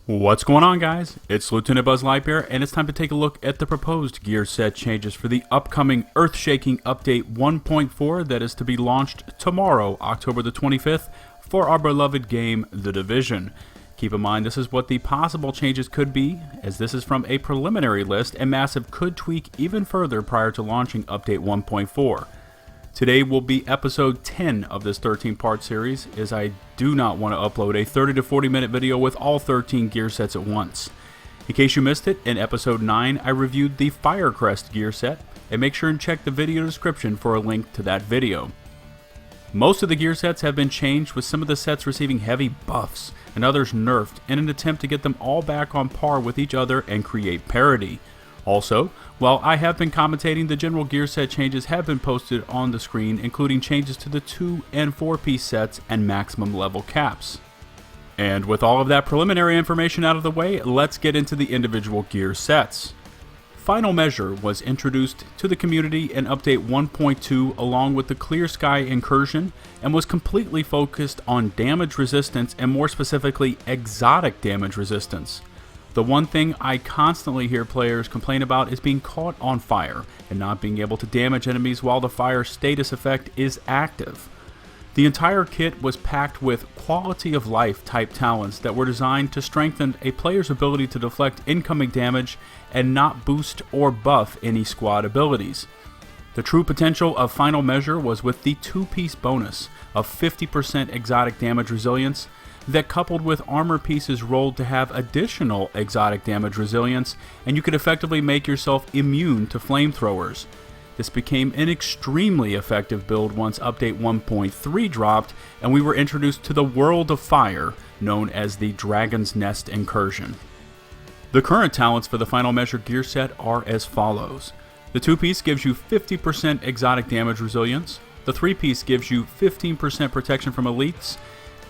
What's going on, guys? It's LtBuzzLitebeer, and it's time to take a look at the proposed gear set changes for the upcoming earth-shaking update 1.4 that is to be launched tomorrow, October the 25th, for our beloved game, The Division. Keep in mind, this is what the possible changes could be, as this is from a preliminary list, and Massive could tweak even further prior to launching update 1.4. Today will be episode 10 of this 13-part series, as I do not want to upload a 30 to 40 minute video with all 13 gear sets at once. In case you missed it, in episode 9 I reviewed the Firecrest gear set, and make sure and check the video description for a link to that video. Most of the gear sets have been changed, with some of the sets receiving heavy buffs and others nerfed in an attempt to get them all back on par with each other and create parity. Also, while I have been commentating, the general gear set changes have been posted on the screen, including changes to the 2 and 4 piece sets and maximum level caps. And with all of that preliminary information out of the way, let's get into the individual gear sets. Final Measure was introduced to the community in update 1.2 along with the Clear Sky Incursion, and was completely focused on damage resistance, and more specifically exotic damage resistance. The one thing I constantly hear players complain about is being caught on fire and not being able to damage enemies while the fire status effect is active. The entire kit was packed with quality of life type talents that were designed to strengthen a player's ability to deflect incoming damage and not boost or buff any squad abilities. The true potential of Final Measure was with the 2-piece bonus of 50% exotic damage resilience, that coupled with armor pieces rolled to have additional exotic damage resilience, and you could effectively make yourself immune to flamethrowers. This became an extremely effective build once update 1.3 dropped and we were introduced to the World of Fire, known as the Dragon's Nest Incursion. The current talents for the Final Measure gear set are as follows. The 2-piece gives you 50% exotic damage resilience, the 3-piece gives you 15% protection from elites,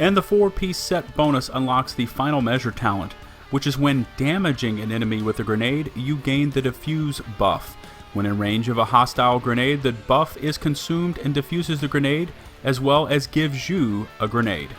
and the 4-piece set bonus unlocks the Final Measure talent, which is when damaging an enemy with a grenade, you gain the Diffuse buff. When in range of a hostile grenade, the buff is consumed and diffuses the grenade, as well as gives you a grenade.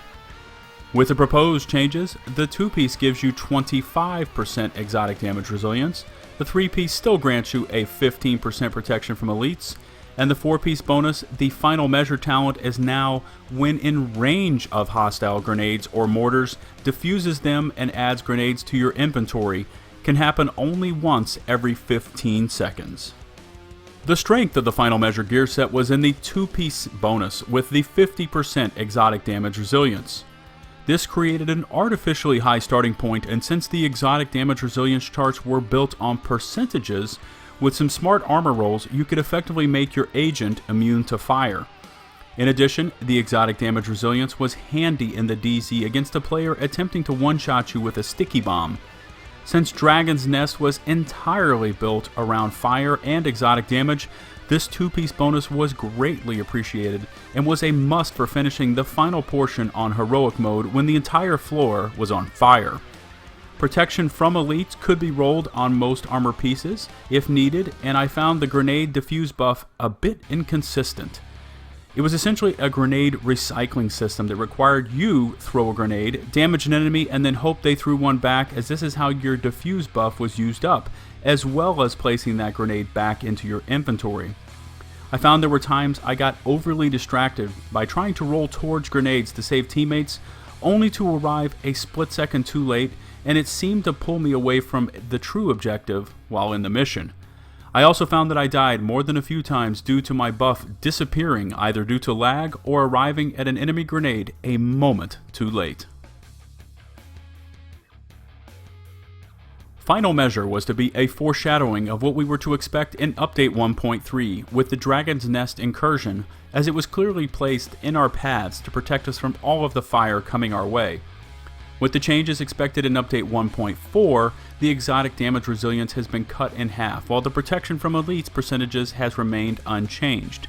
With the proposed changes, the 2-piece gives you 25% exotic damage resilience, the 3-piece still grants you a 15% protection from elites, and the 4-piece bonus, the Final Measure talent, is now, when in range of hostile grenades or mortars, diffuses them and adds grenades to your inventory, can happen only once every 15 seconds. The strength of the Final Measure gear set was in the 2-piece bonus with the 50% exotic damage resilience. This created an artificially high starting point, and since the exotic damage resilience charts were built on percentages, with some smart armor rolls, you could effectively make your agent immune to fire. In addition, the exotic damage resilience was handy in the DZ against a player attempting to one-shot you with a sticky bomb. Since Dragon's Nest was entirely built around fire and exotic damage, this 2-piece bonus was greatly appreciated and was a must for finishing the final portion on heroic mode when the entire floor was on fire. Protection from elites could be rolled on most armor pieces if needed, and I found the grenade diffuse buff a bit inconsistent. It was essentially a grenade recycling system that required you throw a grenade, damage an enemy, and then hope they threw one back, as this is how your diffuse buff was used up, as well as placing that grenade back into your inventory. I found there were times I got overly distracted by trying to roll towards grenades to save teammates, only to arrive a split second too late, and it seemed to pull me away from the true objective while in the mission. I also found that I died more than a few times due to my buff disappearing, either due to lag or arriving at an enemy grenade a moment too late. Final Measure was to be a foreshadowing of what we were to expect in Update 1.3 with the Dragon's Nest Incursion, as it was clearly placed in our paths to protect us from all of the fire coming our way. With the changes expected in Update 1.4, the exotic damage resilience has been cut in half, while the protection from elites percentages has remained unchanged.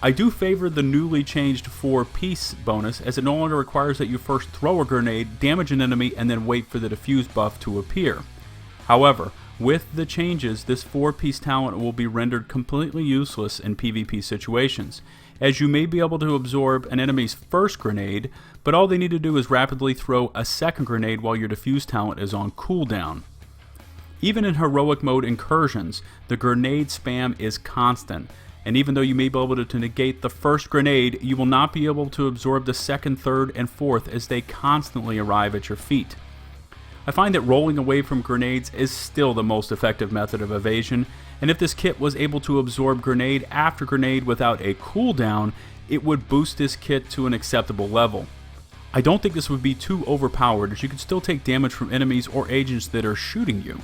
I do favor the newly changed 4-piece bonus, as it no longer requires that you first throw a grenade, damage an enemy, and then wait for the diffuse buff to appear. However, with the changes, this 4-piece talent will be rendered completely useless in PvP situations. as you may be able to absorb an enemy's first grenade, but all they need to do is rapidly throw a second grenade while your defuse talent is on cooldown. Even in heroic mode incursions, the grenade spam is constant, and even though you may be able to negate the first grenade, you will not be able to absorb the second, third, and fourth as they constantly arrive at your feet. I find that rolling away from grenades is still the most effective method of evasion, and if this kit was able to absorb grenade after grenade without a cooldown, it would boost this kit to an acceptable level. I don't think this would be too overpowered, as you could still take damage from enemies or agents that are shooting you.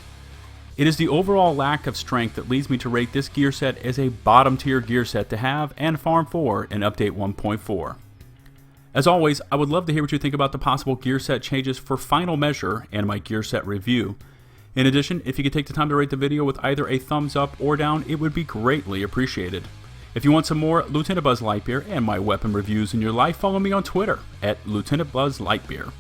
It is the overall lack of strength that leads me to rate this gear set as a bottom tier gear set to have and farm for in Update 1.4. As always, I would love to hear what you think about the possible gear set changes for Final Measure and my gear set review. In addition, if you could take the time to rate the video with either a thumbs up or down, it would be greatly appreciated. If you want some more LtBuzzLitebeer and my weapon reviews in your life, follow me on Twitter at LtBuzzLitebeer.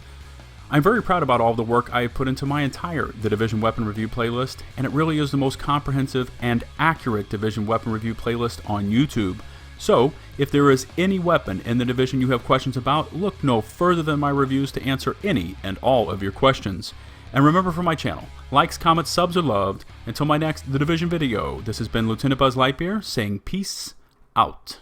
I'm very proud about all the work I have put into my entire The Division Weapon Review playlist, and it really is the most comprehensive and accurate Division Weapon Review playlist on YouTube. So, if there is any weapon in the Division you have questions about, look no further than my reviews to answer any and all of your questions. And remember, for my channel, likes, comments, subs are loved. Until my next The Division video, this has been LtBuzzLitebeer saying peace out.